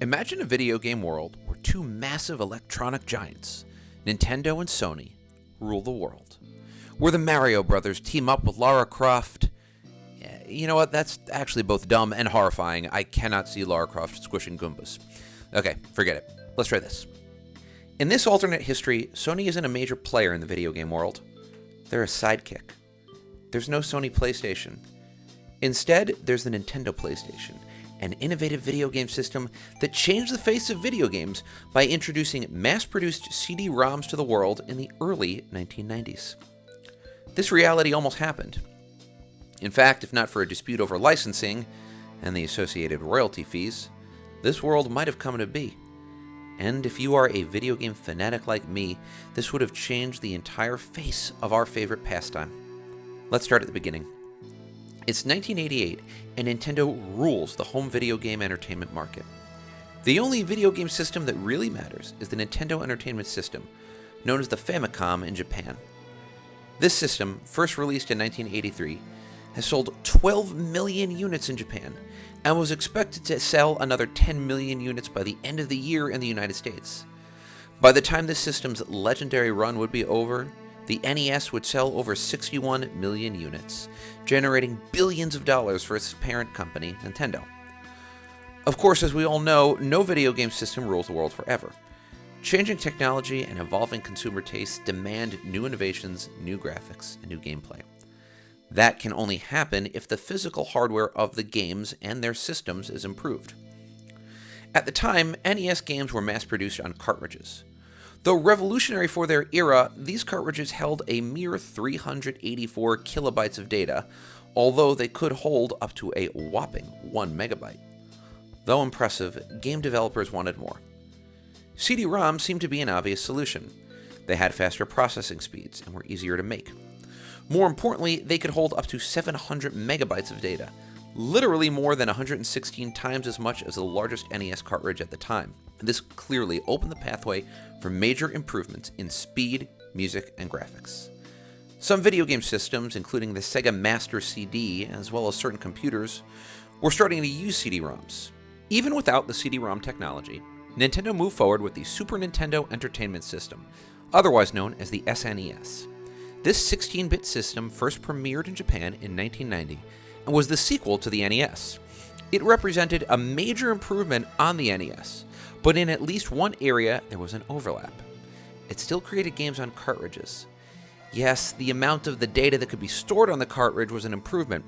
Imagine a video game world where two massive electronic giants, Nintendo and Sony, rule the world. Where the Mario brothers team up with Lara Croft. You know what? That's actually both dumb and horrifying. I cannot see Lara Croft squishing Goombas. Okay, forget it. Let's try this. In this alternate history, Sony isn't a major player in the video game world. They're a sidekick. There's no Sony PlayStation. Instead, there's the Nintendo PlayStation, an innovative video game system that changed the face of video games by introducing mass-produced CD-ROMs to the world in the early 1990s. This reality almost happened. In fact, if not for a dispute over licensing and the associated royalty fees, this world might have come to be. And if you are a video game fanatic like me, this would have changed the entire face of our favorite pastime. Let's start at the beginning. It's 1988, and Nintendo rules the home video game entertainment market. The only video game system that really matters is the Nintendo Entertainment System, known as the Famicom in Japan. This system, first released in 1983, has sold 12 million units in Japan, and was expected to sell another 10 million units by the end of the year in the United States. By the time this system's legendary run would be over, the NES would sell over 61 million units, generating billions of dollars for its parent company, Nintendo. Of course, as we all know, no video game system rules the world forever. Changing technology and evolving consumer tastes demand new innovations, new graphics, and new gameplay. That can only happen if the physical hardware of the games and their systems is improved. At the time, NES games were mass-produced on cartridges. Though revolutionary for their era, these cartridges held a mere 384 kilobytes of data, although they could hold up to a whopping 1 megabyte. Though impressive, game developers wanted more. CD-ROMs seemed to be an obvious solution. They had faster processing speeds and were easier to make. More importantly, they could hold up to 700 megabytes of data, literally more than 116 times as much as the largest NES cartridge at the time. This clearly opened the pathway for major improvements in speed, music, and graphics. Some video game systems, including the Sega Master CD, as well as certain computers, were starting to use CD-ROMs. Even without the CD-ROM technology, Nintendo moved forward with the Super Nintendo Entertainment System, otherwise known as the SNES. This 16-bit system first premiered in Japan in 1990 and was the sequel to the NES. It represented a major improvement on the NES, but in at least one area there was an overlap. It still created games on cartridges. Yes, the amount of the data that could be stored on the cartridge was an improvement,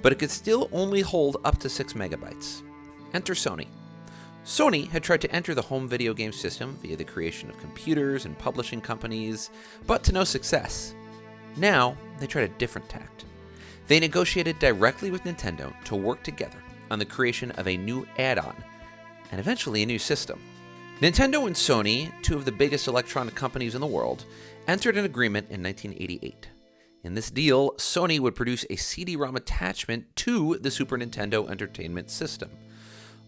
but it could still only hold up to 6 megabytes. Enter Sony. Sony had tried to enter the home video game system via the creation of computers and publishing companies, but to no success. Now, they tried a different tact. They negotiated directly with Nintendo to work together on the creation of a new add-on, and eventually a new system. Nintendo and Sony, two of the biggest electronic companies in the world, entered an agreement in 1988. In this deal, Sony would produce a CD-ROM attachment to the Super Nintendo Entertainment System.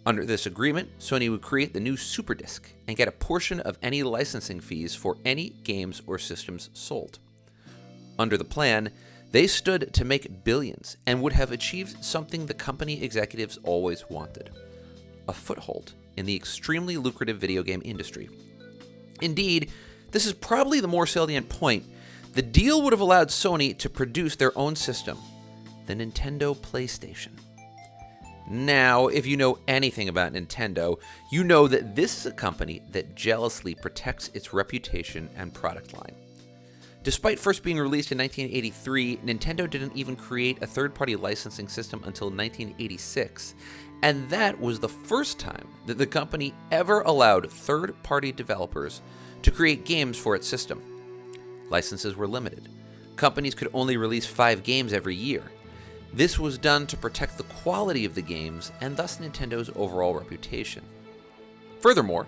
Under this agreement, Sony would create the new Super Disc and get a portion of any licensing fees for any games or systems sold. Under the plan, they stood to make billions and would have achieved something the company executives always wanted: a foothold in the extremely lucrative video game industry. Indeed, this is probably the more salient point. The deal would have allowed Sony to produce their own system, the Nintendo PlayStation. Now, if you know anything about Nintendo, you know that this is a company that jealously protects its reputation and product line. Despite first being released in 1983, Nintendo didn't even create a third-party licensing system until 1986, and that was the first time that the company ever allowed third-party developers to create games for its system. Licenses were limited. Companies could only release 5 games every year. This was done to protect the quality of the games and thus Nintendo's overall reputation. Furthermore,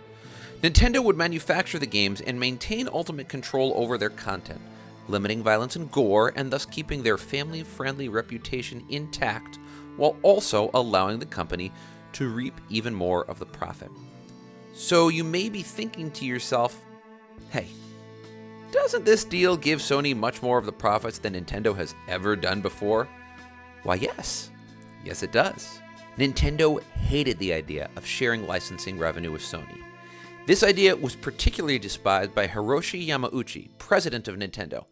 Nintendo would manufacture the games and maintain ultimate control over their content, limiting violence and gore and thus keeping their family-friendly reputation intact while also allowing the company to reap even more of the profit. So you may be thinking to yourself, hey, doesn't this deal give Sony much more of the profits than Nintendo has ever done before? Why, yes. Yes, it does. Nintendo hated the idea of sharing licensing revenue with Sony. This idea was particularly despised by Hiroshi Yamauchi, president of Nintendo.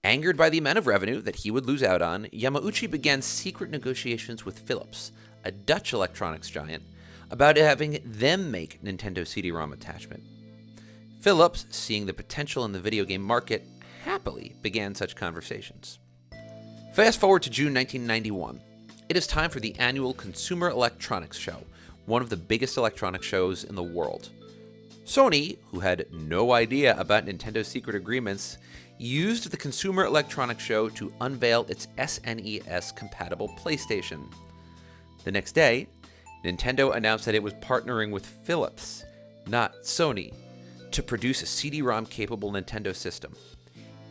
Angered by the amount of revenue that he would lose out on, Yamauchi began secret negotiations with Philips, a Dutch electronics giant, about having them make Nintendo CD-ROM attachment. Philips, seeing the potential in the video game market, happily began such conversations. Fast forward to June 1991. It is time for the annual Consumer Electronics Show, one of the biggest electronic shows in the world. Sony, who had no idea about Nintendo's secret agreements, used the Consumer Electronics Show to unveil its SNES-compatible PlayStation. The next day, Nintendo announced that it was partnering with Philips, not Sony, to produce a CD-ROM-capable Nintendo system.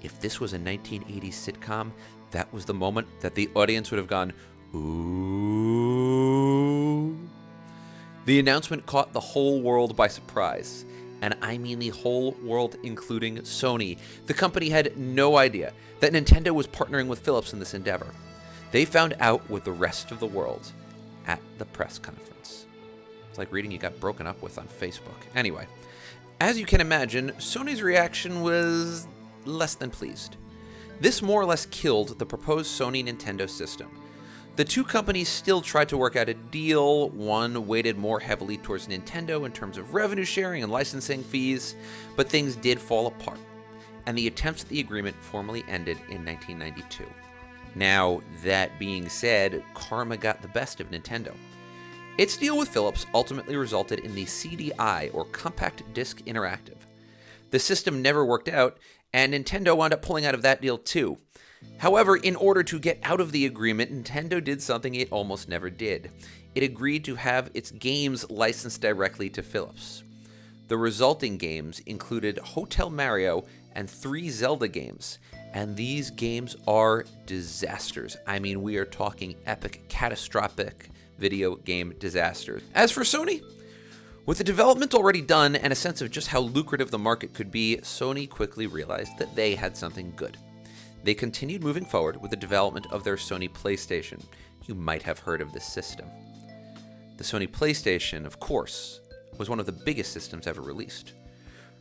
If this was a 1980s sitcom, that was the moment that the audience would have gone, ooh. The announcement caught the whole world by surprise. And I mean the whole world, including Sony. The company had no idea that Nintendo was partnering with Philips in this endeavor. They found out with the rest of the world at the press conference. It's like reading you got broken up with on Facebook. Anyway, as you can imagine, Sony's reaction was less than pleased. This more or less killed the proposed Sony-Nintendo system. The two companies still tried to work out a deal. One weighted more heavily towards Nintendo in terms of revenue sharing and licensing fees, but things did fall apart, and the attempts at the agreement formally ended in 1992. Now, that being said, karma got the best of Nintendo. Its deal with Philips ultimately resulted in the CDI, or Compact Disc Interactive. The system never worked out, and Nintendo wound up pulling out of that deal too. However, in order to get out of the agreement, Nintendo did something it almost never did. It agreed to have its games licensed directly to Philips. The resulting games included Hotel Mario and 3 Zelda games, and these games are disasters. I mean, we are talking epic, catastrophic video game disasters. As for Sony, with the development already done and a sense of just how lucrative the market could be, Sony quickly realized that they had something good. They continued moving forward with the development of their Sony PlayStation. You might have heard of this system. The Sony PlayStation, of course, was one of the biggest systems ever released.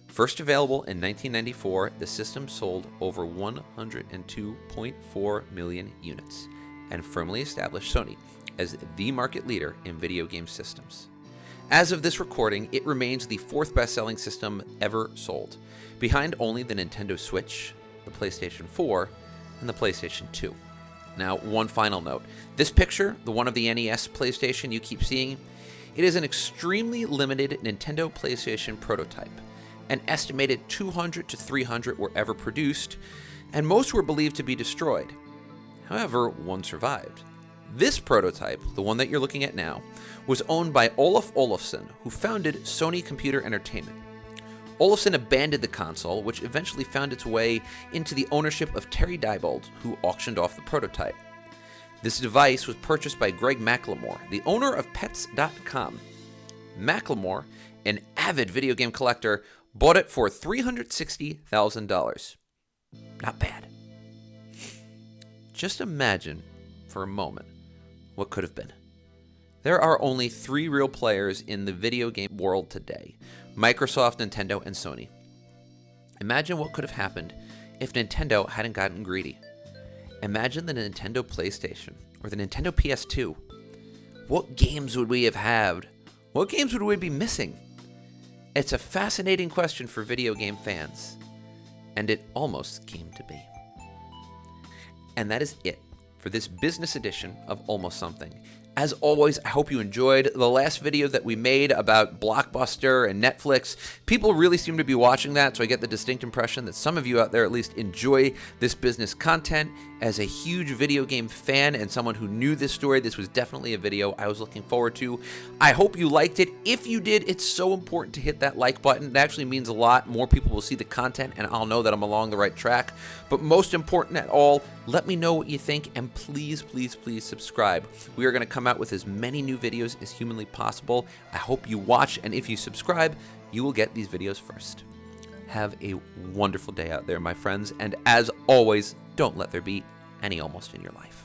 First available in 1994, the system sold over 102.4 million units and firmly established Sony as the market leader in video game systems. As of this recording, it remains the 4th best-selling system ever sold, behind only the Nintendo Switch, the PlayStation 4, and the PlayStation 2. Now, one final note. This picture, the one of the NES PlayStation you keep seeing, it is an extremely limited Nintendo PlayStation prototype. An estimated 200 to 300 were ever produced, and most were believed to be destroyed. However, one survived. This prototype, the one that you're looking at now, was owned by Olaf Olafsson, who founded Sony Computer Entertainment. Olafsson abandoned the console, which eventually found its way into the ownership of Terry Diebold, who auctioned off the prototype. This device was purchased by Greg McLemore, the owner of Pets.com. McLemore, an avid video game collector, bought it for $360,000. Not bad. Just imagine, for a moment, what could have been. There are only 3 real players in the video game world today: Microsoft, Nintendo, and Sony. Imagine what could have happened if Nintendo hadn't gotten greedy. Imagine the Nintendo PlayStation or the Nintendo PS2. What games would we have had? What games would we be missing? It's a fascinating question for video game fans, and it almost came to be. And that is it for this business edition of Almost Something. As always, I hope you enjoyed the last video that we made about Blockbuster and Netflix. People really seem to be watching that, so I get the distinct impression that some of you out there at least enjoy this business content. As a huge video game fan and someone who knew this story, this was definitely a video I was looking forward to. I hope you liked it. If you did, it's so important to hit that like button. It actually means a lot. More people will see the content, and I'll know that I'm along the right track. But most important at all, let me know what you think, and please, please, please subscribe. We are going to come out with as many new videos as humanly possible. I hope you watch, and if you subscribe, you will get these videos first. Have a wonderful day out there, my friends, and as always, don't let there be any almost in your life.